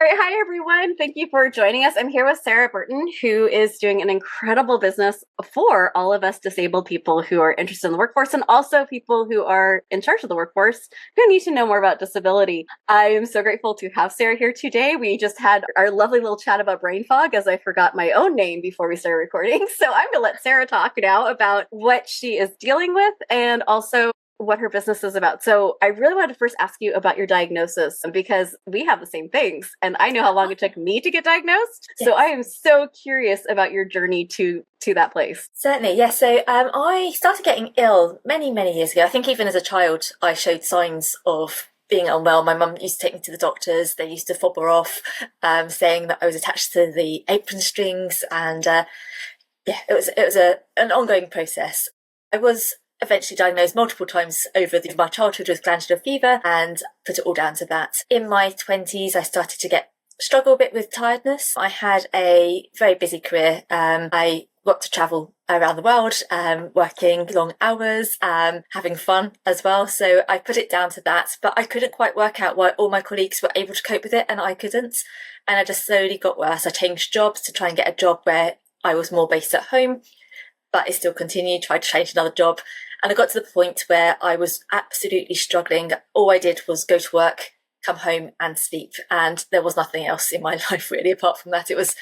All right, hi everyone. Thank you for joining us. I'm here with Sarah Burton, who is doing an incredible business for all of us disabled people who are interested in the workforce and also people who are in charge of the workforce who need to know more about disability. I am so grateful to have Sarah here today. We just had our lovely little chat about brain fog as I forgot my own name before we started recording. So I'm going to let Sarah talk now about what she is dealing with and also what her business is about. So I really wanted to first ask you about your diagnosis because we have the same things and I know how long it took me to get diagnosed. Yes. So I am so curious about your journey to that place. Certainly, yes. So I started getting ill many years ago. I think even as a child, I showed signs of being unwell. My mum used to take me to the doctors. They used to fob her off, saying that I was attached to the apron strings. And it was an ongoing process. I was eventually diagnosed multiple times over my childhood with glandular fever and put it all down to that. In my 20s, I started to struggle a bit with tiredness. I had a very busy career. I got to travel around the world, working long hours, having fun as well. So I put it down to that, but I couldn't quite work out why all my colleagues were able to cope with it and I couldn't. And I just slowly got worse. I changed jobs to try and get a job where I was more based at home, but I still continued, tried to change another job. And I got to the point where I was absolutely struggling. All I did was go to work, come home and sleep. And there was nothing else in my life really apart from that. It was,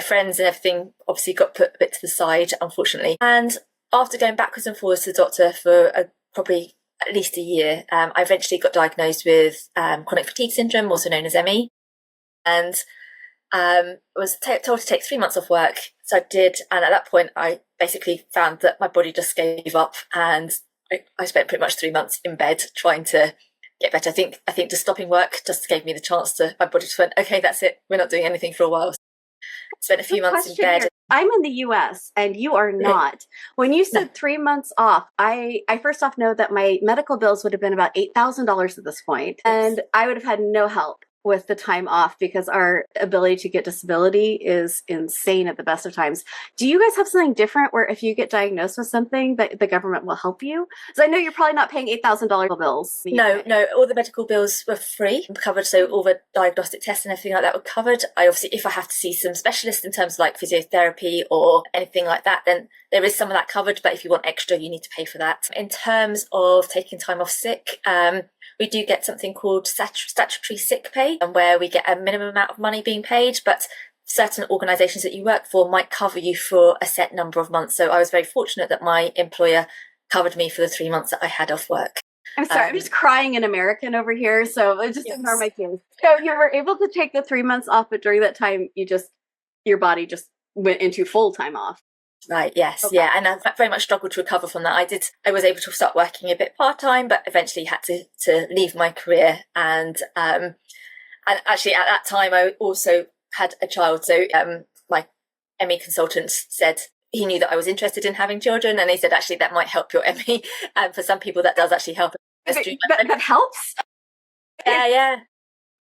friends and everything obviously got put a bit to the side, unfortunately. And after going backwards and forwards to the doctor for probably at least a year, I eventually got diagnosed with chronic fatigue syndrome, also known as ME. And was told to take 3 months off work. So I did. And at that point, I basically found that my body just gave up. And I spent pretty much 3 months in bed trying to get better. I think just stopping work just gave me the chance my body just went, okay, that's it. We're not doing anything for a while. Spent a few months in bed. Here. I'm in the US and you are not. When you said 3 months off, I first off know that my medical bills would have been about $8,000 at this point, and I would have had no help with the time off because our ability to get disability is insane at the best of times. Do you guys have something different where if you get diagnosed with something that the government will help you? Because I know you're probably not paying $8,000 bills. No, all the medical bills were free, covered. So all the diagnostic tests and everything like that were covered. I obviously, if I have to see some specialists in terms of like physiotherapy or anything like that, then there is some of that covered. But if you want extra, you need to pay for that. In terms of taking time off sick, we do get something called statutory sick pay, and where we get a minimum amount of money being paid, but certain organisations that you work for might cover you for a set number of months. So I was very fortunate that my employer covered me for the 3 months that I had off work. I'm sorry, I'm just crying in American over here, so just ignore my feelings. So you were able to take the 3 months off, but during that time, your body just went into full time off. Right, yes, okay. Yeah, and I very much struggled to recover from that. I was able to start working a bit part-time, but eventually had to leave my career. And actually at that time, I also had a child. So my ME consultant said he knew that I was interested in having children, and he said, actually, that might help your ME. And for some people, that does actually help. That helps? Yeah.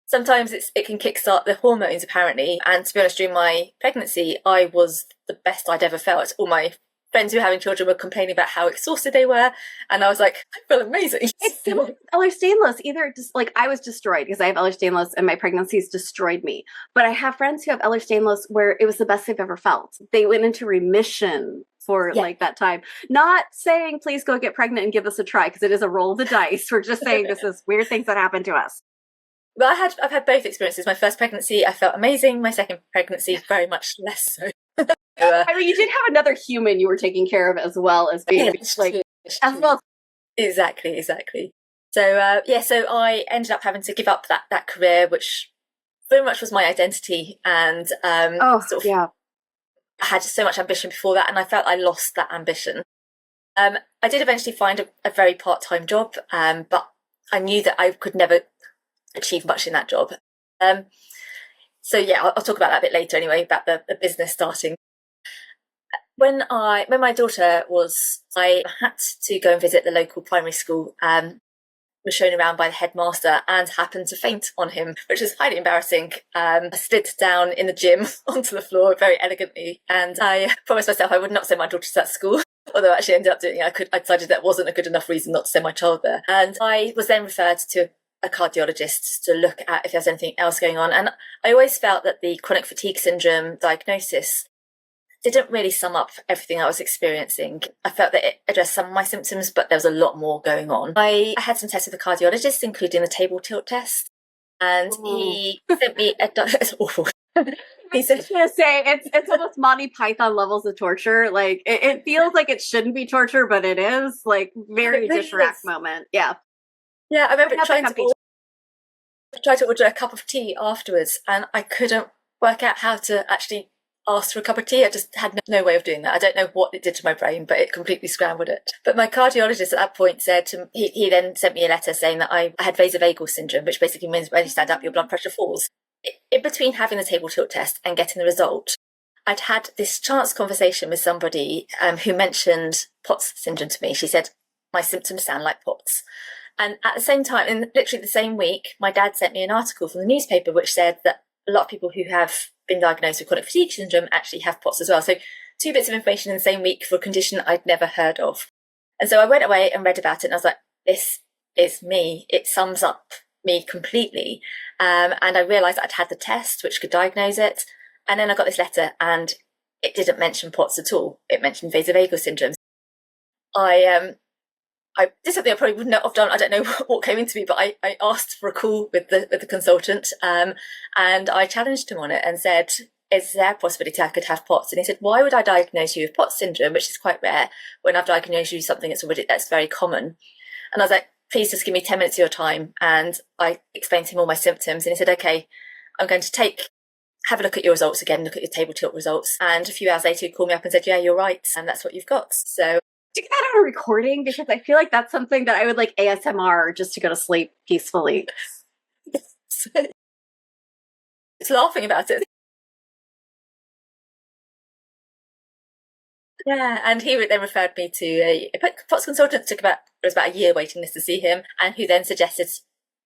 Sometimes it can kickstart the hormones, apparently. And to be honest, during my pregnancy, I was the best I'd ever felt. All my friends who were having children were complaining about how exhausted they were. And I was like, I feel amazing. It's similar to Ehlers-Danlos. Either just like I was destroyed because I have Ehlers-Danlos and my pregnancies destroyed me. But I have friends who have Ehlers-Danlos where it was the best they've ever felt. They went into remission for like that time. Not saying, please go get pregnant and give this a try, because it is a roll of the dice. We're just saying this is weird things that happen to us. Well, I've had both experiences. My first pregnancy, I felt amazing. My second pregnancy, very much less so. I mean, you did have another human you were taking care of as well as being as well. Exactly. So so I ended up having to give up that career, which very much was my identity, and I had so much ambition before that, and I felt I lost that ambition. I did eventually find a very part-time job, but I knew that I could never achieve much in that job. I'll talk about that a bit later anyway, about the business starting. When my daughter I had to go and visit the local primary school, was shown around by the headmaster and happened to faint on him, which was highly embarrassing. I slid down in the gym onto the floor very elegantly, and I promised myself I would not send my daughter to that school. Although I actually ended up doing it, I decided that wasn't a good enough reason not to send my child there. And I was then referred to a cardiologist to look at if there's anything else going on. And I always felt that the chronic fatigue syndrome diagnosis didn't really sum up everything I was experiencing. I felt that it addressed some of my symptoms, but there was a lot more going on. I had some tests with a cardiologist, including the table tilt test, and he sent me it's awful. He said, I was gonna say it's almost Monty Python levels of torture. Like it feels like it shouldn't be torture, but it is. Like very really Dishrack moment. Yeah. Yeah, I remember trying to order a cup of tea afterwards, and I couldn't work out how to actually ask for a cup of tea. I just had no way of doing that. I don't know what it did to my brain, but it completely scrambled it. But my cardiologist at that point said to me, he then sent me a letter saying that I had vasovagal syndrome, which basically means when you stand up, your blood pressure falls. In between having the table tilt test and getting the result, I'd had this chance conversation with somebody who mentioned POTS syndrome to me. She said, my symptoms sound like POTS. And at the same time, in literally the same week, my dad sent me an article from the newspaper which said that a lot of people who have been diagnosed with chronic fatigue syndrome actually have POTS as well. So 2 bits of information in the same week for a condition I'd never heard of. And so I went away and read about it, and I was like, this is me. It sums up me completely. And I realised I'd had the test which could diagnose it. And then I got this letter, and it didn't mention POTS at all. It mentioned vasovagal syndrome. I did something I probably wouldn't have done. I don't know what came into me, but I asked for a call with the consultant, and I challenged him on it and said, is there a possibility I could have POTS? And he said, why would I diagnose you with POTS syndrome, which is quite rare, when I've diagnosed you with something that's very common? And I was like, please just give me 10 minutes of your time. And I explained to him all my symptoms, and he said, okay, I'm going to have a look at your results again, look at your table tilt results. And a few hours later, he called me up and said, yeah, you're right, and that's what you've got. So do that on a recording, because I feel like that's something that I would like ASMR just to go to sleep peacefully. It's laughing about it. Yeah, and he then referred me to a POTS consultant. It was about a year waiting list to see him, and who then suggested,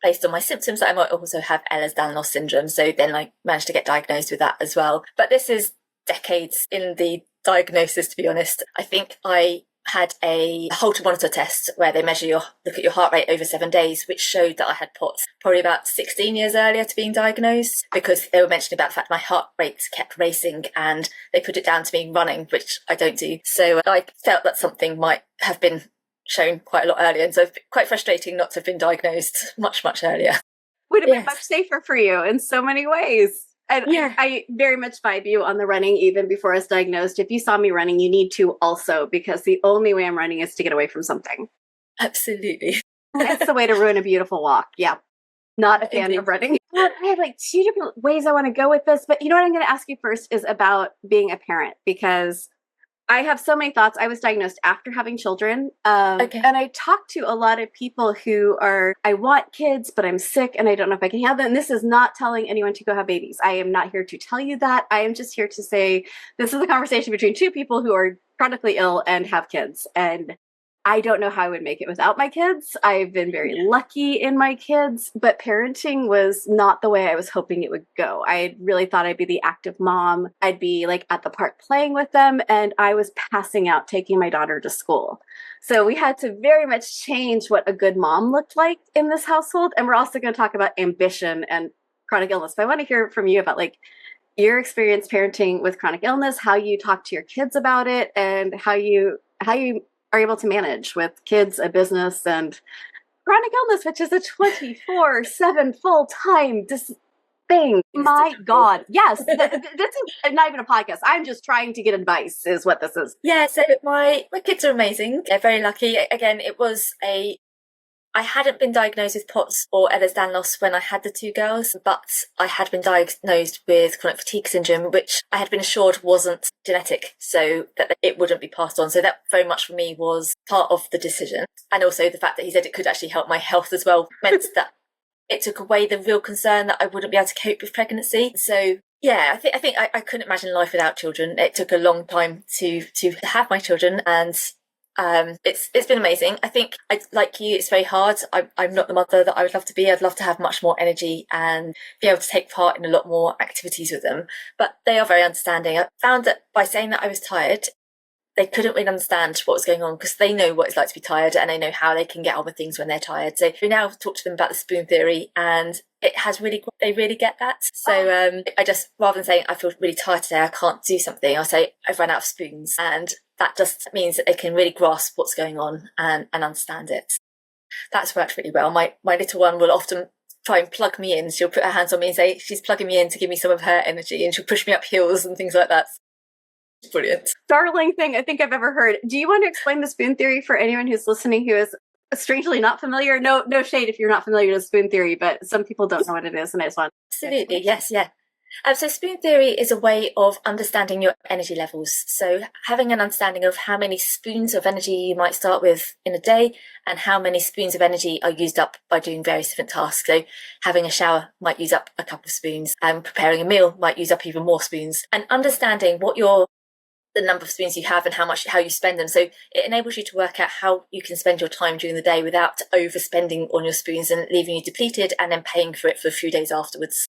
based on my symptoms, that I might also have Ehlers-Danlos syndrome. So then I managed to get diagnosed with that as well. But this is decades in the diagnosis, to be honest. I think I had a Holter monitor test where they look at your heart rate over 7 days, which showed that I had POTS probably about 16 years earlier to being diagnosed, because they were mentioning about the fact my heart rate kept racing, and they put it down to me running, which I don't do. So I felt that something might have been shown quite a lot earlier, and so it's quite frustrating not to have been diagnosed much earlier. Would have been much safer for you in so many ways. And I very much vibe you on the running even before I was diagnosed. If you saw me running, you need to also, because the only way I'm running is to get away from something. Absolutely. That's the way to ruin a beautiful walk. Yeah. Not a fan of running. I have like 2 different ways I want to go with this, but you know what I'm going to ask you first is about being a parent, because I have so many thoughts. I was diagnosed after having children. And I talk to a lot of people who are, I want kids, but I'm sick and I don't know if I can have them. And this is not telling anyone to go have babies. I am not here to tell you that. I am just here to say this is a conversation between 2 people who are chronically ill and have kids. And I don't know how I would make it without my kids. I've been very lucky in my kids, but parenting was not the way I was hoping it would go. I really thought I'd be the active mom. I'd be like at the park playing with them, and I was passing out taking my daughter to school. So we had to very much change what a good mom looked like in this household. And we're also going to talk about ambition and chronic illness. But I want to hear from you about like your experience parenting with chronic illness, how you talk to your kids about it, and how you are able to manage with kids, a business, and chronic illness, which is a 24/7 full-time thing. My God. Yes. This is not even a podcast. I'm just trying to get advice is what this is. Yeah, so my kids are amazing. They're very lucky. Again, I hadn't been diagnosed with POTS or Ehlers-Danlos when I had the 2 girls, but I had been diagnosed with chronic fatigue syndrome, which I had been assured wasn't genetic, so that it wouldn't be passed on. So that very much for me was part of the decision. And also the fact that he said it could actually help my health as well meant that it took away the real concern that I wouldn't be able to cope with pregnancy. So yeah, I think I couldn't imagine life without children. It took a long time to have my children, and it's been amazing. I think, like you, it's very hard. I'm not the mother that I would love to be. I'd love to have much more energy and be able to take part in a lot more activities with them. But they are very understanding. I found that by saying that I was tired, they couldn't really understand what was going on because they know what it's like to be tired and they know how they can get on with things when they're tired. So we now talk to them about the spoon theory, and they really get that. So I just, rather than saying I feel really tired today, I can't do something, I'll say I've run out of spoons, and that just means that they can really grasp what's going on and understand it. That's worked really well. My little one will often try and plug me in. She'll put her hands on me and say she's plugging me in to give me some of her energy, and she'll push me up hills and things like that. Brilliant. Darling thing I think I've ever heard. Do you want to explain the spoon theory for anyone who's listening who is strangely not familiar? No shade if you're not familiar with spoon theory, but some people don't know what it is, and I just want Absolutely, yes, yeah. So spoon theory is a way of understanding your energy levels. So having an understanding of how many spoons of energy you might start with in a day and how many spoons of energy are used up by doing various different tasks. So having a shower might use up a couple of spoons, and preparing a meal might use up even more spoons. And understanding what the number of spoons you have and how you spend them. So it enables you to work out how you can spend your time during the day without overspending on your spoons and leaving you depleted and then paying for it for a few days afterwards.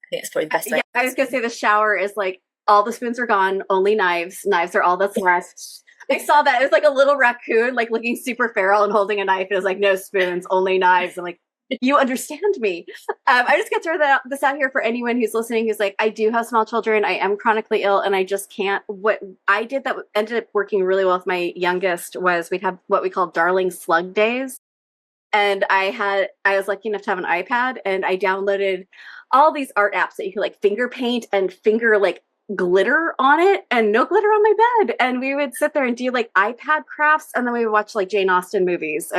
I think it's probably the best way. Yeah, I was going to say the shower is like all the spoons are gone, only knives. Knives are all that's left. I saw that. It was like a little raccoon, like looking super feral and holding a knife. It was like, no spoons, only knives. I'm like, you understand me. I just get to throw this out here for anyone who's listening who's like, I do have small children. I am chronically ill and I just can't. What I did that ended up working really well with my youngest was we'd have what we call darling slug days. And I was lucky enough to have an iPad, and I downloaded all these art apps that you could like finger paint and finger like glitter on it, and no glitter on my bed. And we would sit there and do like iPad crafts, and then we would watch like Jane Austen movies.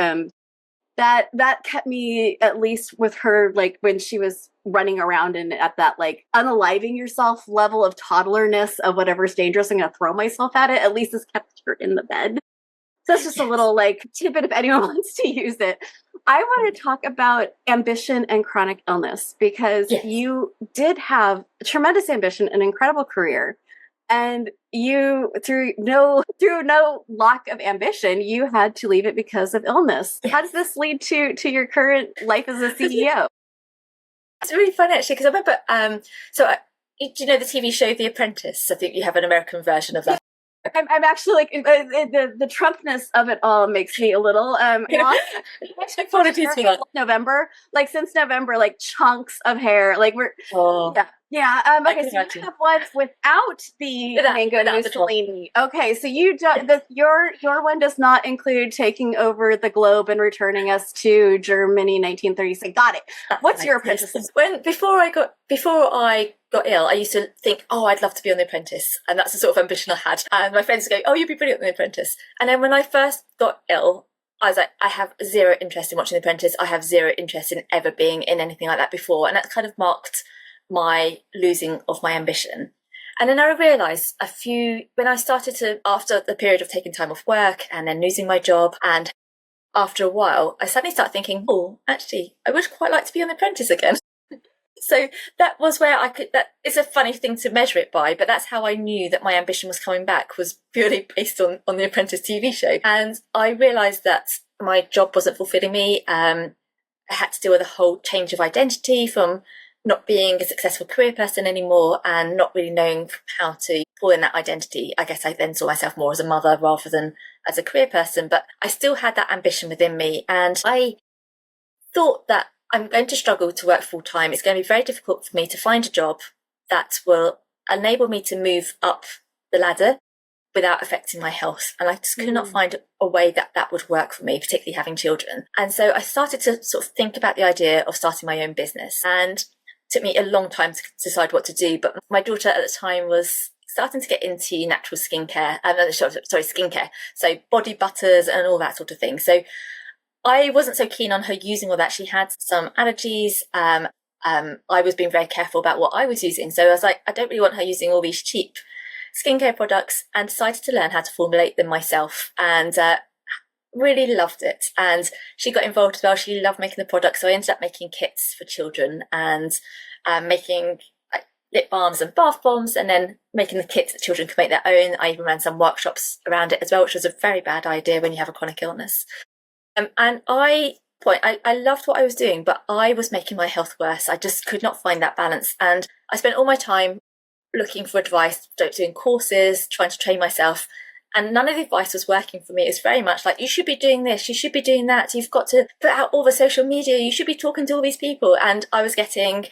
That kept me at least with her, like when she was running around and at that like unaliving yourself level of toddlerness of whatever's dangerous, I'm gonna throw myself at it. At least this kept her in the bed. So that's just a little like tidbit if anyone wants to use it. I want to talk about ambition and chronic illness because you did have tremendous ambition, an incredible career, and you through no lack of ambition, you had to leave it because of illness. How does this lead to your current life as a CEO? It's really fun actually because I remember. Do you know the TV show The Apprentice? I think you have an American version of that. I'm actually like the Trumpness of it all makes me a little November, like since November, like chunks of hair, like we're okay. So you have one without the mango Mussolini. Okay, so you your one does not include taking over the globe and returning us to Germany, 1936. Got it. What's your apprentice? Before I got ill, I used to think, oh, I'd love to be on The Apprentice. And that's the sort of ambition I had. And my friends would go, oh, you'd be brilliant on The Apprentice. And then when I first got ill, I was like, I have zero interest in watching The Apprentice. I have zero interest in ever being in anything like that before. And that kind of marked my losing of my ambition. And then I realised when I started to, after the period of taking time off work and then losing my job, and after a while, I suddenly started thinking, oh, actually, I would quite like to be on The Apprentice again. So that was where that is a funny thing to measure it by, but that's how I knew that my ambition was coming back, was purely based on the Apprentice TV show. And I realised that my job wasn't fulfilling me. I had to deal with a whole change of identity from not being a successful career person anymore and not really knowing how to pull in that identity. I guess I then saw myself more as a mother rather than as a career person, but I still had that ambition within me. And I thought that I'm going to struggle to work full time. It's going to be very difficult for me to find a job that will enable me to move up the ladder without affecting my health. And I just could not find a way that would work for me, particularly having children. And so I started to sort of think about the idea of starting my own business. And it took me a long time to decide what to do. But my daughter at the time was starting to get into natural skincare, skincare. So body butters and all that sort of thing. So I wasn't so keen on her using all that. She had some allergies. I was being very careful about what I was using. So I was like, I don't really want her using all these cheap skincare products, and decided to learn how to formulate them myself, and really loved it. And she got involved as well. She loved making the products. So I ended up making kits for children and making lip balms and bath bombs, and then making the kits that children could make their own. I even ran some workshops around it as well, which was a very bad idea when you have a chronic illness. And I loved what I was doing, but I was making my health worse. I just could not find that balance. And I spent all my time looking for advice, doing courses, trying to train myself. And none of the advice was working for me. It's very much like, you should be doing this, you should be doing that, you've got to put out all the social media, you should be talking to all these people. And I was feeling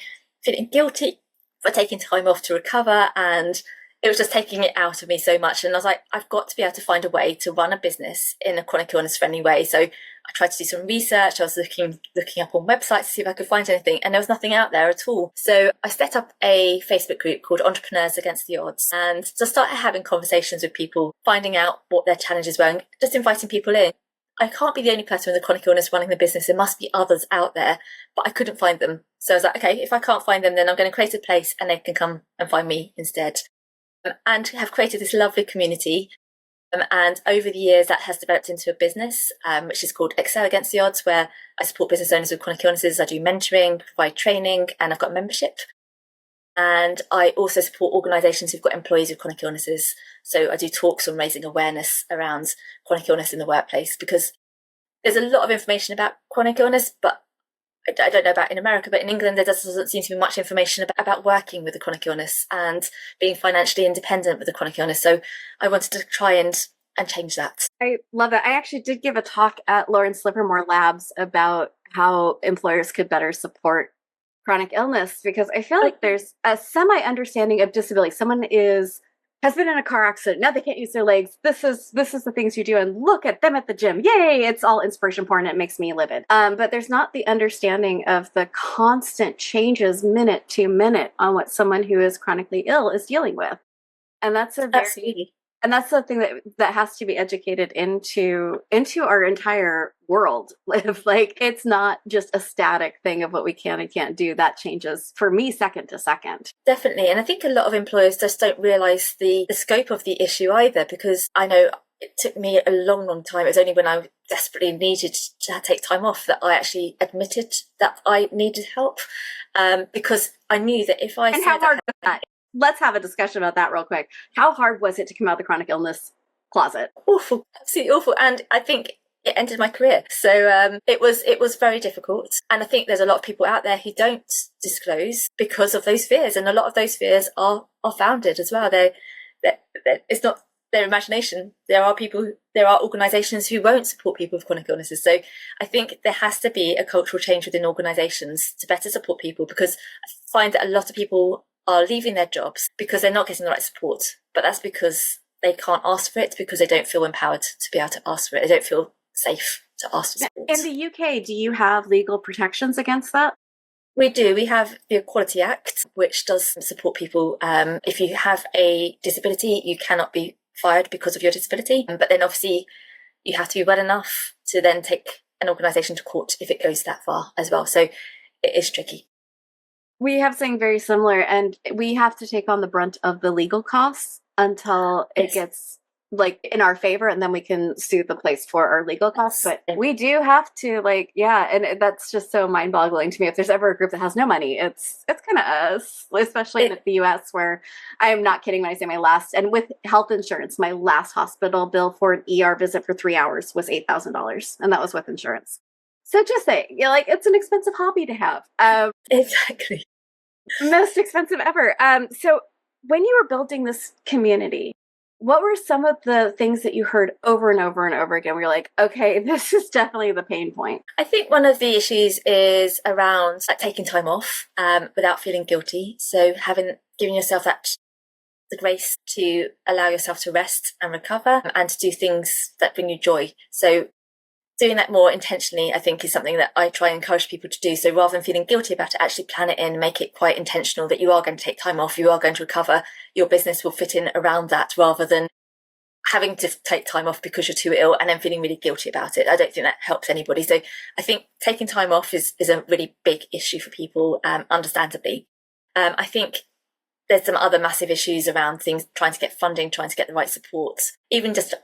guilty for taking time off to recover, and it was just taking it out of me so much. And I was like, I've got to be able to find a way to run a business in a chronic illness friendly way. So I tried to do some research. I was looking up on websites to see if I could find anything, and there was nothing out there at all. So I set up a Facebook group called Entrepreneurs Against the Odds, and just started having conversations with people, finding out what their challenges were, and just inviting people in. I can't be the only person with a chronic illness running the business. There must be others out there, but I couldn't find them. So I was like, okay, if I can't find them, then I'm going to create a place and they can come and find me instead. And have created this lovely community. And over the years, that has developed into a business, which is called Excel Against the Odds, where I support business owners with chronic illnesses. I do mentoring, provide training, and I've got membership. And I also support organisations who've got employees with chronic illnesses. So I do talks on raising awareness around chronic illness in the workplace, because there's a lot of information about chronic illness, but I don't know about in America, but in England, there doesn't seem to be much information about working with a chronic illness and being financially independent with a chronic illness. So I wanted to try and change that. I love it. I actually did give a talk at Lawrence Livermore Labs about how employers could better support chronic illness, because I feel like there's a semi-understanding of disability. Someone has been in a car accident. Now they can't use their legs. This is the things you do, and look at them at the gym. Yay! It's all inspiration porn. It makes me livid. But there's not the understanding of the constant changes minute to minute on what someone who is chronically ill is dealing with. And that's Absolutely. And that's something that has to be educated into our entire world. Like, it's not just a static thing of what we can and can't do. That changes for me second to second. Definitely. And I think a lot of employers just don't realise the scope of the issue either, because I know it took me a long, long time. It was only when I desperately needed to take time off that I actually admitted that I needed help, because I knew that if I... And how hard was that? Let's have a discussion about that real quick. How hard was it to come out of the chronic illness closet? Awful, absolutely awful. And I think it ended my career. So it was very difficult. And I think there's a lot of people out there who don't disclose because of those fears. And a lot of those fears are founded as well. It's not their imagination. There are organisations who won't support people with chronic illnesses. So I think there has to be a cultural change within organisations to better support people, because I find that a lot of people are leaving their jobs because they're not getting the right support. But that's because they can't ask for it, because they don't feel empowered to be able to ask for it. They don't feel safe to ask for support. In the UK, do you have legal protections against that? We do. We have the Equality Act, which does support people. If you have a disability, you cannot be fired because of your disability. But then obviously you have to be well enough to then take an organisation to court if it goes that far as well. So it is tricky. We have something very similar, and we have to take on the brunt of the legal costs until it gets like in our favor, and then we can sue the place for our legal costs. But we do have to, and that's just so mind-boggling to me. If there's ever a group that has no money, it's kind of us, especially in the US, where I am not kidding when I say and with health insurance, my last hospital bill for an ER visit for 3 hours was $8,000, and that was with insurance. So just saying, it's an expensive hobby to have. Exactly. Most expensive ever. So when you were building this community, what were some of the things that you heard over and over and over again where you're like, okay, this is definitely the pain point? I think one of the issues is around taking time off without feeling guilty. So giving yourself the grace to allow yourself to rest and recover, and to do things that bring you joy. So doing that more intentionally, I think, is something that I try and encourage people to do. So rather than feeling guilty about it, actually plan it in, make it quite intentional that you are going to take time off, you are going to recover, your business will fit in around that, rather than having to take time off because you're too ill and then feeling really guilty about it. I don't think that helps anybody. So I think taking time off is a really big issue for people, understandably. I think there's some other massive issues around things, trying to get funding, trying to get the right support, even just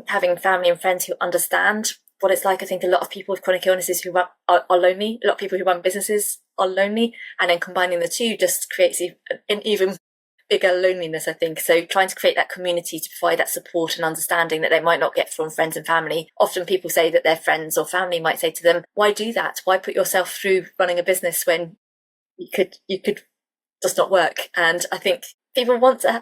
having family and friends who understand what it's like. I think a lot of people with chronic illnesses who are lonely. A lot of people who run businesses are lonely, and then combining the two just creates an even bigger loneliness, I think. So trying to create that community to provide that support and understanding that they might not get from friends and family. Often people say that their friends or family might say to them, why do that? Why put yourself through running a business when you could just not work? And I think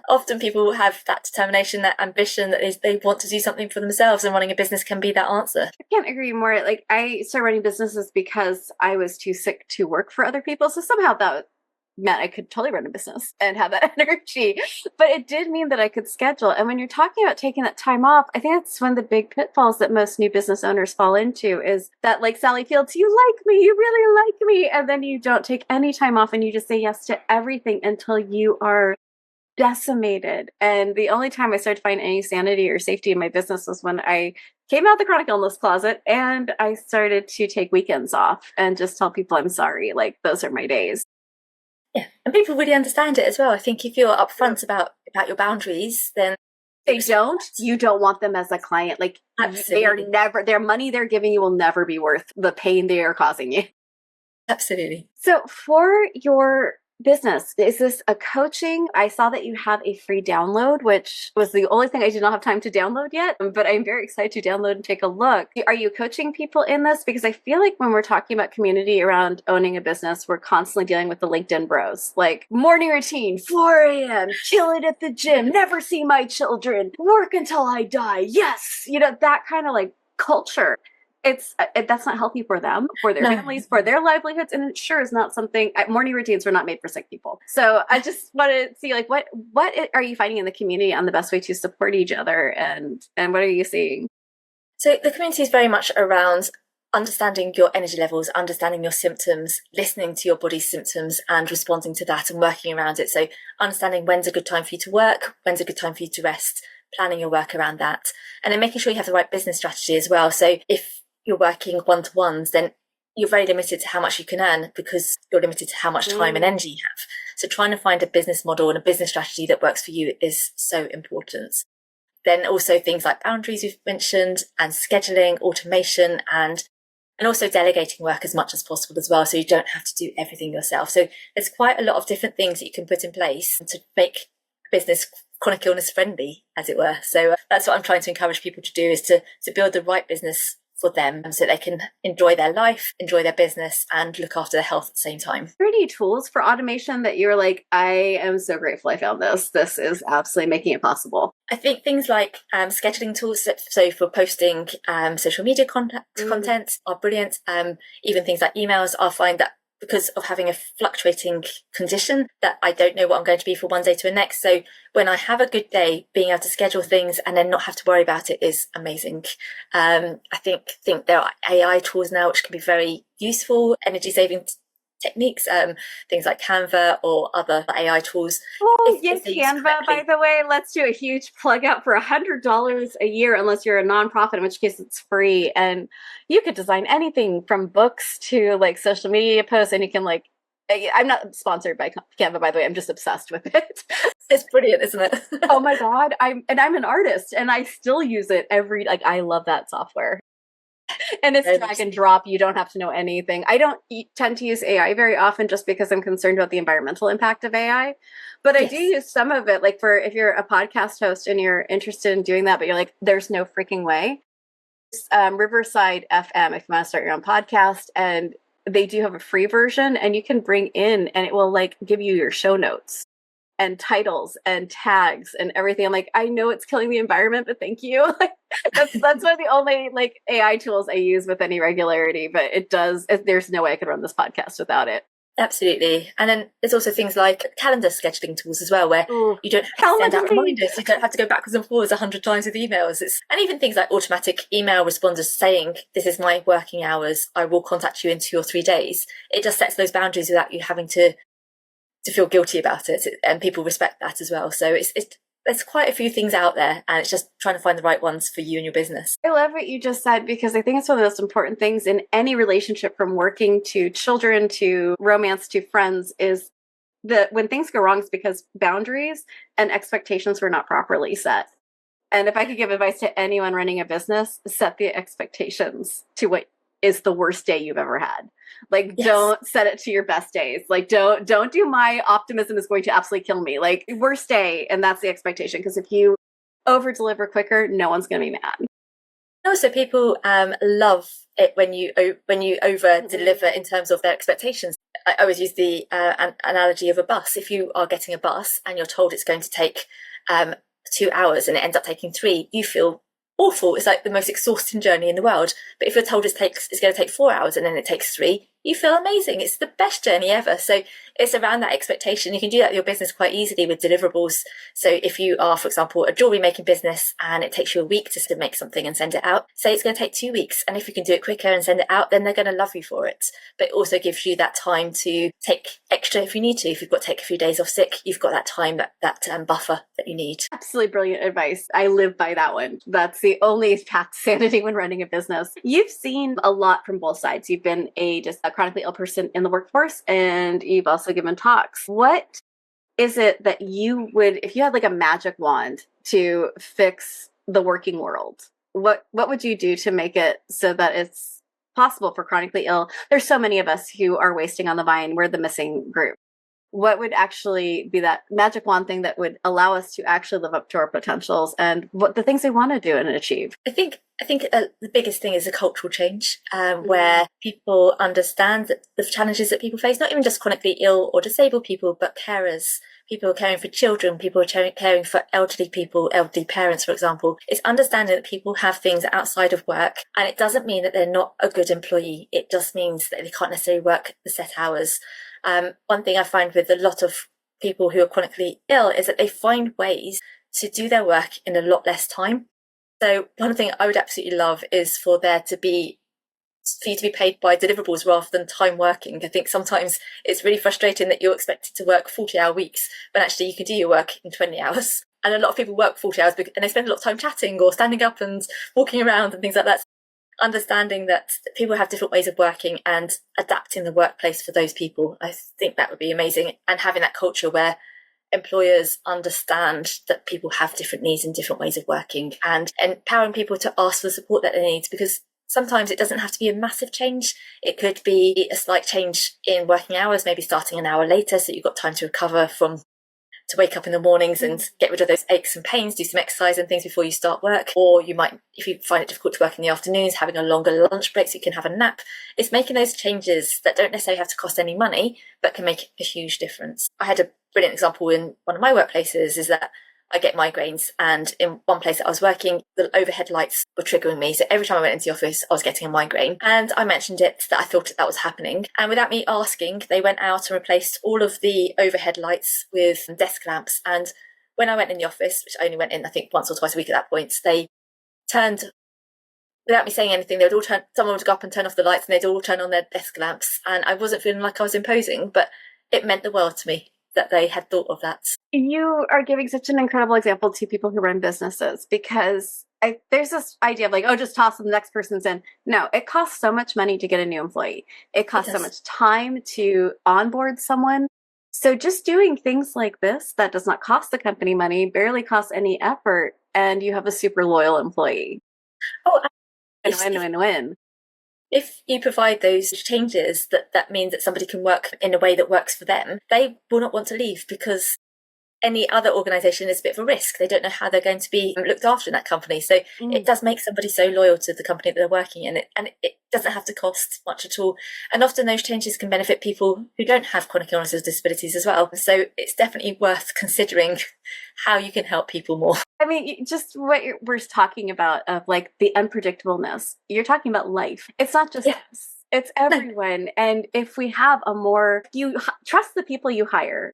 often people have that determination, that ambition, that they want to do something for themselves, and running a business can be that answer. I can't agree more. Like, I started running businesses because I was too sick to work for other people. So somehow that meant I could totally run a business and have that energy. But it did mean that I could schedule. And when you're talking about taking that time off, I think that's one of the big pitfalls that most new business owners fall into, is that, like Sally Fields, you like me, you really like me. And then you don't take any time off and you just say yes to everything until you are decimated. And the only time I started to find any sanity or safety in my business was when I came out of the chronic illness closet and I started to take weekends off and just tell people I'm sorry. Like, those are my days. Yeah, and people really understand it as well. I think if you're upfront about your boundaries, then you don't want them as a client. Like, absolutely. They are never, their money they're giving you will never be worth the pain they are causing you. Absolutely. So for your business, is this a coaching? I saw that you have a free download, which was the only thing I did not have time to download yet, but I'm very excited to download and take a look. Are you coaching people in this? Because I feel like when we're talking about community around owning a business, we're constantly dealing with the LinkedIn bros, like morning routine, 4 a.m., kill it at the gym, never see my children, work until I die. Yes. That kind of like culture. That's not healthy for them, for their families, for their livelihoods, and it sure is not something. Morning routines were not made for sick people. So I just want to see, like, what are you finding in the community on the best way to support each other, and what are you seeing? So the community is very much around understanding your energy levels, understanding your symptoms, listening to your body's symptoms and responding to that and working around it. So understanding when's a good time for you to work, when's a good time for you to rest, planning your work around that, and then making sure you have the right business strategy as well. So if you're working one-to-ones, then you're very limited to how much you can earn because you're limited to how much time and energy you have. So trying to find a business model and a business strategy that works for you is so important. Then also things like boundaries we've mentioned, and scheduling, automation, and also delegating work as much as possible as well, so you don't have to do everything yourself. So there's quite a lot of different things that you can put in place to make business chronic illness friendly, as it were. So that's what I'm trying to encourage people to do, is to build the right business for them so they can enjoy their life, enjoy their business, and look after their health at the same time. Are there any tools for automation that you're like, I am so grateful I found this? This is absolutely making it possible. I think things like scheduling tools, so for posting social media content are brilliant. Even things like emails, I find that because of having a fluctuating condition, that I don't know what I'm going to be from one day to the next. So when I have a good day, being able to schedule things and then not have to worry about it is amazing. I think there are AI tools now which can be very useful, energy saving techniques, things like Canva or other AI tools. Yes, Canva, by the way. Let's do a huge plug out for $100 a year, unless you're a nonprofit, in which case it's free. And you could design anything from books to like social media posts, and you can like, I'm not sponsored by Canva, by the way. I'm just obsessed with it. It's brilliant, isn't it? Oh my God. I'm an artist and I still use it I love that software. And it's drag and drop. You don't have to know anything. I don't tend to use AI very often just because I'm concerned about the environmental impact of AI. But I do use some of it, like for if you're a podcast host and you're interested in doing that, but you're like, there's no freaking way. Riverside FM, if you want to start your own podcast, and they do have a free version, and you can bring in, and it will like give you your show notes and titles and tags and everything. I'm like, I know it's killing the environment, but thank you. Like, that's one of the only like AI tools I use with any regularity, but there's no way I could run this podcast without it. Absolutely. And then there's also things like calendar scheduling tools as well, where you don't have to send out reminders. You don't have to go backwards and forwards 100 times with emails. And even things like automatic email responders saying, this is my working hours, I will contact you in 2 or 3 days. It just sets those boundaries without you having to feel guilty about it, and people respect that as well. So there's quite a few things out there, and it's just trying to find the right ones for you and your business. I love what you just said, because I think it's one of the most important things in any relationship, from working to children to romance to friends, is that when things go wrong, it's because boundaries and expectations were not properly set. And if I could give advice to anyone running a business, set the expectations to what is the worst day you've ever had. Like, don't set it to your best days. Like, don't do my optimism is going to absolutely kill me. Like, worst day, and that's the expectation. Because if you over deliver quicker, no one's going to be mad. Also, people love it when you over deliver in terms of their expectations. I always use the analogy of a bus. If you are getting a bus and you're told it's going to take 2 hours and it ends up taking three, you feel awful. It's like the most exhausting journey in the world. But if you're told it's going to take 4 hours and then it takes three, you feel amazing. It's the best journey ever. So it's around that expectation. You can do that with your business quite easily with deliverables. So if you are, for example, a jewelry making business and it takes you a week to make something and send it out, say it's going to take 2 weeks. And if you can do it quicker and send it out, then they're going to love you for it. But it also gives you that time to take extra if you need to. If you've got to take a few days off sick, you've got that time, that buffer that you need. Absolutely brilliant advice. I live by that one. That's the only path to sanity when running a business. You've seen a lot from both sides. You've been just a chronically ill person in the workforce, and you've also given talks. What is it that you would, if you had like a magic wand to fix the working world, what would you do to make it so that it's possible for chronically ill? There's so many of us who are wasting on the vine. We're the missing group. What would actually be that magic wand thing that would allow us to actually live up to our potentials and what the things we want to do and achieve? I think the biggest thing is a cultural change, where people understand that the challenges that people face, not even just chronically ill or disabled people, but carers, people caring for children, people caring for elderly people, elderly parents, for example. It's understanding that people have things outside of work, and it doesn't mean that they're not a good employee. It just means that they can't necessarily work the set hours. One thing I find with a lot of people who are chronically ill is that they find ways to do their work in a lot less time. So one thing I would absolutely love is for you to be paid by deliverables rather than time working. I think sometimes it's really frustrating that you're expected to work 40-hour weeks, but actually you can do your work in 20 hours. And a lot of people work 40 hours and they spend a lot of time chatting or standing up and walking around and things like that. Understanding that people have different ways of working and adapting the workplace for those people, I think that would be amazing. And having that culture where employers understand that people have different needs and different ways of working, and empowering people to ask for the support that they need, because sometimes it doesn't have to be a massive change. It could be a slight change in working hours, maybe starting an hour later so you've got time to recover to wake up in the mornings and get rid of those aches and pains, do some exercise and things before you start work. Or you might, if you find it difficult to work in the afternoons, having a longer lunch break so you can have a nap. It's making those changes that don't necessarily have to cost any money, but can make a huge difference. I had a brilliant example in one of my workplaces is that I get migraines, and in one place that I was working, the overhead lights were triggering me. So every time I went into the office, I was getting a migraine. And I mentioned it, that I thought that was happening. And without me asking, they went out and replaced all of the overhead lights with desk lamps. And when I went in the office, which I only went in, I think, once or twice a week at that point, they turned, without me saying anything, someone would go up and turn off the lights and they'd all turn on their desk lamps. And I wasn't feeling like I was imposing, but it meant the world to me that they had thought of that. You are giving such an incredible example to people who run businesses, because there's this idea of like, oh, just toss them, the next person's in. No, it costs so much money to get a new employee. It costs so much time to onboard someone. So just doing things like this, that does not cost the company money, barely costs any effort, and you have a super loyal employee. Oh, win. If you provide those changes, that means that somebody can work in a way that works for them, they will not want to leave, because any other organisation is a bit of a risk. They don't know how they're going to be looked after in that company. So it does make somebody so loyal to the company that they're working in, and it doesn't have to cost much at all. And often those changes can benefit people who don't have chronic illnesses or disabilities as well. So it's definitely worth considering how you can help people more. I mean, just what we're talking about of like the unpredictableness. You're talking about life. It's not just us. It's everyone. And if we have you trust the people you hire,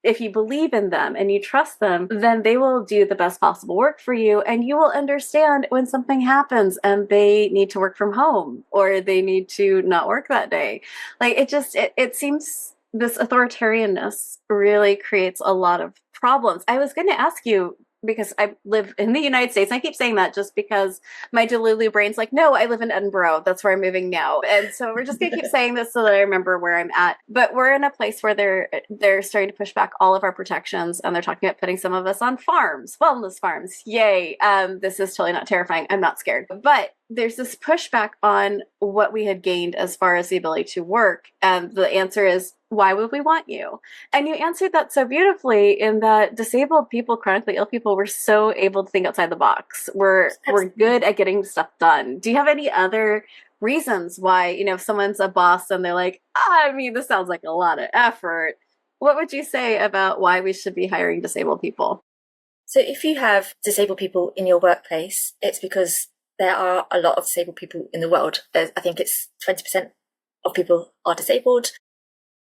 if you believe in them and you trust them, then they will do the best possible work for you, and you will understand when something happens and they need to work from home or they need to not work that day. Like it seems this authoritarianness really creates a lot of problems. I was going to ask you, because I live in the United States. I keep saying that just because my Delulu brain's like, no, I live in Edinburgh. That's where I'm moving now. And so we're just going to keep saying this so that I remember where I'm at. But we're in a place where they're starting to push back all of our protections, and they're talking about putting some of us on farms, wellness farms. Yay. This is totally not terrifying. I'm not scared. But there's this pushback on what we had gained as far as the ability to work. And the answer is, why would we want you? And you answered that so beautifully in that disabled people, chronically ill people, were so able to think outside the box. We're good at getting stuff done. Do you have any other reasons why, if someone's a boss and they're like, I mean, this sounds like a lot of effort. What would you say about why we should be hiring disabled people? So if you have disabled people in your workplace, it's because there are a lot of disabled people in the world. I think it's 20% of people are disabled.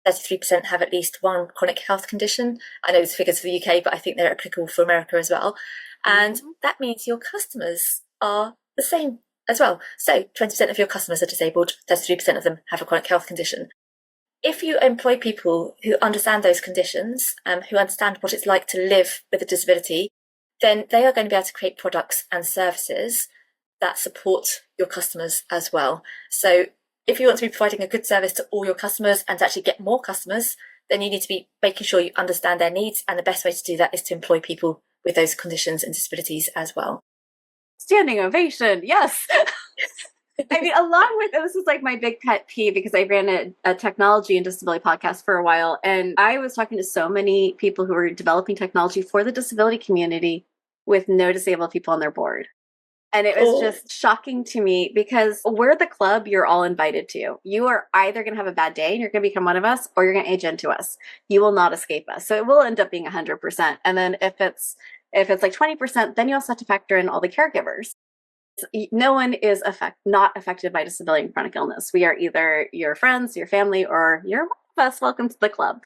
33% have at least one chronic health condition. I know these figures for the UK, but I think they're applicable for America as well. And that means your customers are the same as well. So 20% of your customers are disabled, 33% of them have a chronic health condition. If you employ people who understand those conditions, who understand what it's like to live with a disability, then they are going to be able to create products and services that support your customers as well. So if you want to be providing a good service to all your customers and to actually get more customers, then you need to be making sure you understand their needs. And the best way to do that is to employ people with those conditions and disabilities as well. Standing ovation. Yes. I mean, along with this is like my big pet peeve because I ran a technology and disability podcast for a while. And I was talking to so many people who were developing technology for the disability community with no disabled people on their board. And it was just shocking to me because we're the club you're all invited to. You are either going to have a bad day and you're going to become one of us, or you're going to age into us. You will not escape us. So it will end up being 100%. And then if it's like 20%, then you also have to factor in all the caregivers. No one is not affected by disability and chronic illness. We are either your friends, your family, or you're one of us. Welcome to the club.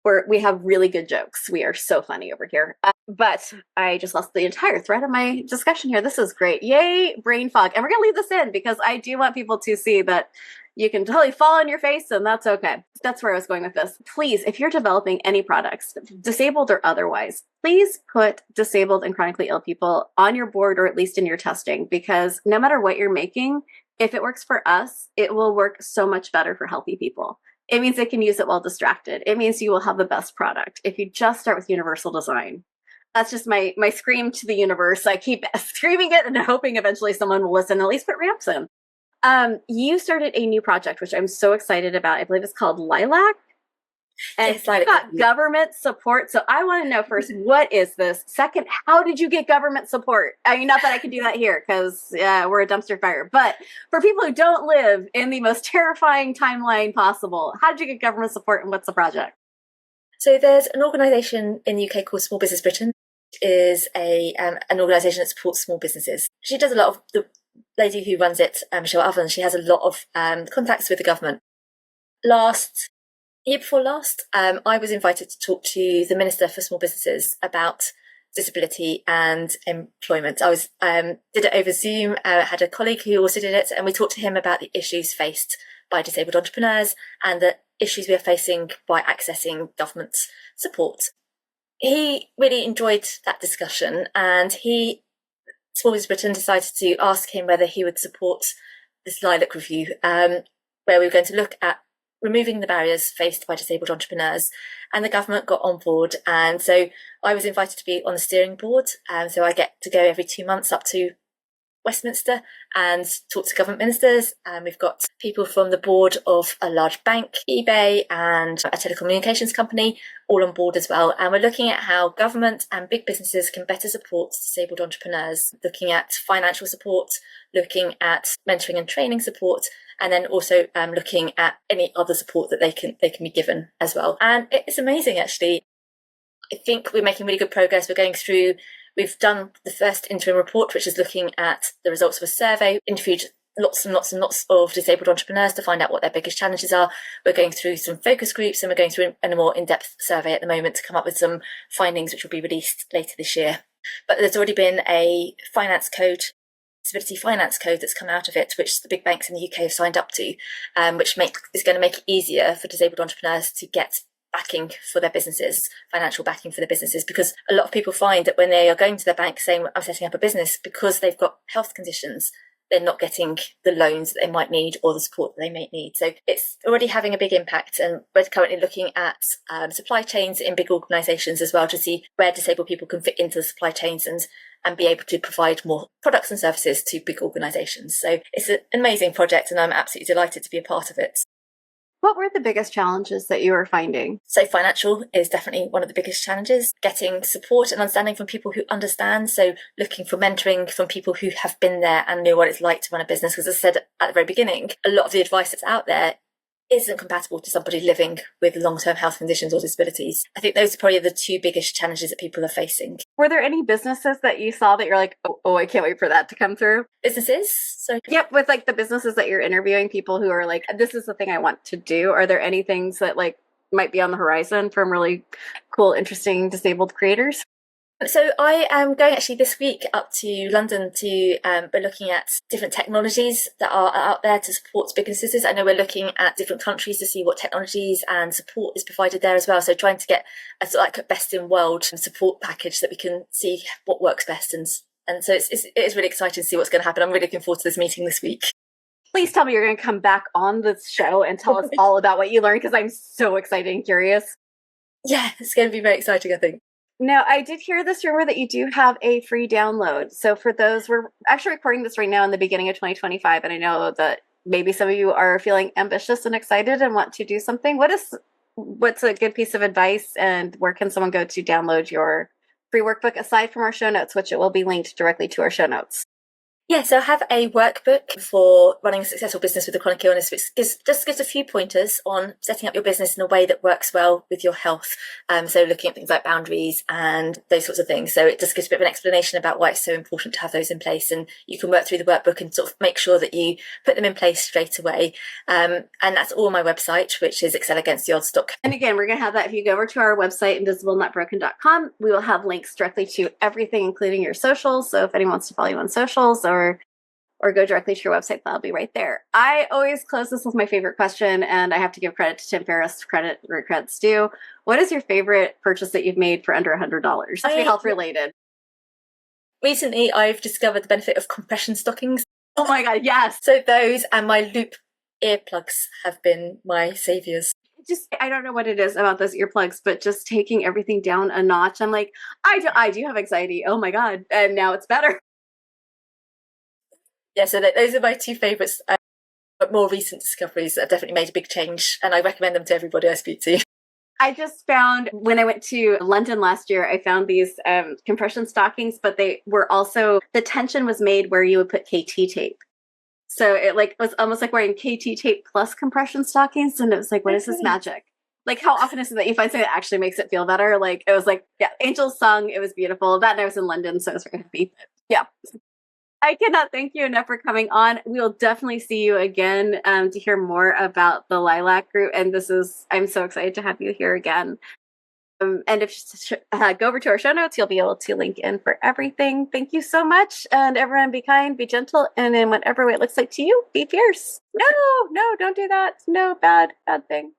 Where we have really good jokes. We are so funny over here. But I just lost the entire thread of my discussion here. This is great. Yay, brain fog. And we're going to leave this in because I do want people to see that you can totally fall on your face and that's okay. That's where I was going with this. Please, if you're developing any products, disabled or otherwise, please put disabled and chronically ill people on your board or at least in your testing, because no matter what you're making, if it works for us, it will work so much better for healthy people. It means they can use it while distracted. It means you will have the best product if you just start with universal design. That's just my scream to the universe. I keep screaming it and hoping eventually someone will listen, at least put ramps in. You started a new project, which I'm so excited about. I believe it's called Lilac. And it's got government support. So I want to know first, what is this? Second, how did you get government support? I mean, not that I can do that here because we're a dumpster fire, but for people who don't live in the most terrifying timeline possible, how did you get government support and what's the project? So there's an organisation in the UK called Small Business Britain, which is an organisation that supports small businesses. She does a lot of, the lady who runs it, Michelle Ovens, she has a lot of contacts with the government. Year before last, I was invited to talk to the Minister for Small Businesses about disability and employment. I was did it over Zoom. Had a colleague who also did it, and we talked to him about the issues faced by disabled entrepreneurs and the issues we are facing by accessing government support. He really enjoyed that discussion, and Small Business Britain decided to ask him whether he would support this Lilac review, where we were going to look at removing the barriers faced by disabled entrepreneurs, and the government got on board. And so I was invited to be on the steering board. So I get to go every 2 months up to Westminster and talk to government ministers. And we've got people from the board of a large bank, eBay, and a telecommunications company all on board as well. And we're looking at how government and big businesses can better support disabled entrepreneurs, looking at financial support, looking at mentoring and training support, and then also looking at any other support that they can be given as well. And it's amazing, actually. I think we're making really good progress. We've done the first interim report, which is looking at the results of a survey, interviewed lots and lots and lots of disabled entrepreneurs to find out what their biggest challenges are. We're going through some focus groups, and we're going through a more in-depth survey at the moment to come up with some findings which will be released later this year. But there's already been a disability finance code that's come out of it, which the big banks in the UK have signed up to, which is going to make it easier for disabled entrepreneurs to get backing for their businesses, financial backing for their businesses, because a lot of people find that when they are going to their bank saying, I'm setting up a business, because they've got health conditions, they're not getting the loans that they might need or the support that they may need. So it's already having a big impact, and we're currently looking at supply chains in big organisations as well to see where disabled people can fit into the supply chains and be able to provide more products and services to big organisations. So it's an amazing project, and I'm absolutely delighted to be a part of it. What were the biggest challenges that you were finding? So financial is definitely one of the biggest challenges. Getting support and understanding from people who understand. So looking for mentoring from people who have been there and know what it's like to run a business. Because as I said at the very beginning, a lot of the advice that's out there isn't compatible to somebody living with long-term health conditions or disabilities. I think those are probably the two biggest challenges that people are facing. Were there any businesses that you saw that you're like, oh, I can't wait for that to come through? Businesses? So Yep, with like the businesses that you're interviewing, people who are like, this is the thing I want to do. Are there any things that like might be on the horizon from really cool, interesting disabled creators? So I am going actually this week up to London to be looking at different technologies that are out there to support businesses. I know we're looking at different countries to see what technologies and support is provided there as well. So trying to get a sort of like a best in world support package so that we can see what works best. And so it is really exciting to see what's going to happen. I'm really looking forward to this meeting this week. Please tell me you're going to come back on this show and tell us all about what you learned, because I'm so excited and curious. Yeah, it's going to be very exciting, I think. Now, I did hear this rumor that you do have a free download. So for those, we're actually recording this right now in the beginning of 2025, and I know that maybe some of you are feeling ambitious and excited and want to do something. What's a good piece of advice, and where can someone go to download your free workbook aside from our show notes, which it will be linked directly to our show notes? Yeah, so I have a workbook for running a successful business with a chronic illness, which just gives a few pointers on setting up your business in a way that works well with your health. So looking at things like boundaries and those sorts of things. So it just gives a bit of an explanation about why it's so important to have those in place. And you can work through the workbook and sort of make sure that you put them in place straight away. And that's all on my website, which is excelagainsttheodds.com. And again, we're going to have that if you go over to our website, invisiblenotbroken.com. We will have links directly to everything, including your socials. So if anyone wants to follow you on socials or go directly to your website, that'll be right there. I always close this with my favorite question, and I have to give credit to Tim Ferriss, credit where credit's due. What is your favorite purchase that you've made for under $100? It has to be health related. Recently, I've discovered the benefit of compression stockings. Oh my God, yes. So those and my loop earplugs have been my saviors. I don't know what it is about those earplugs, but just taking everything down a notch. I'm like, I do have anxiety. Oh my God. And now it's better. Yeah, so those are my two favourites, but more recent discoveries that have definitely made a big change, and I recommend them to everybody I speak to. I just found when I went to London last year, I found these compression stockings, but they were also, the tension was made where you would put KT tape. So it like was almost like wearing KT tape plus compression stockings, and it was like, what is this magic? Like, how often is it that you find something that actually makes it feel better? Like, it was like, yeah, angels sung, it was beautiful. That, and I was in London, so I was very happy. Yeah. I cannot thank you enough for coming on. We will definitely see you again to hear more about the Lilac group. And I'm so excited to have you here again. And if you go over to our show notes, you'll be able to link in for everything. Thank you so much. And everyone, be kind, be gentle, and in whatever way it looks like to you, be fierce. No, don't do that. No, bad thing.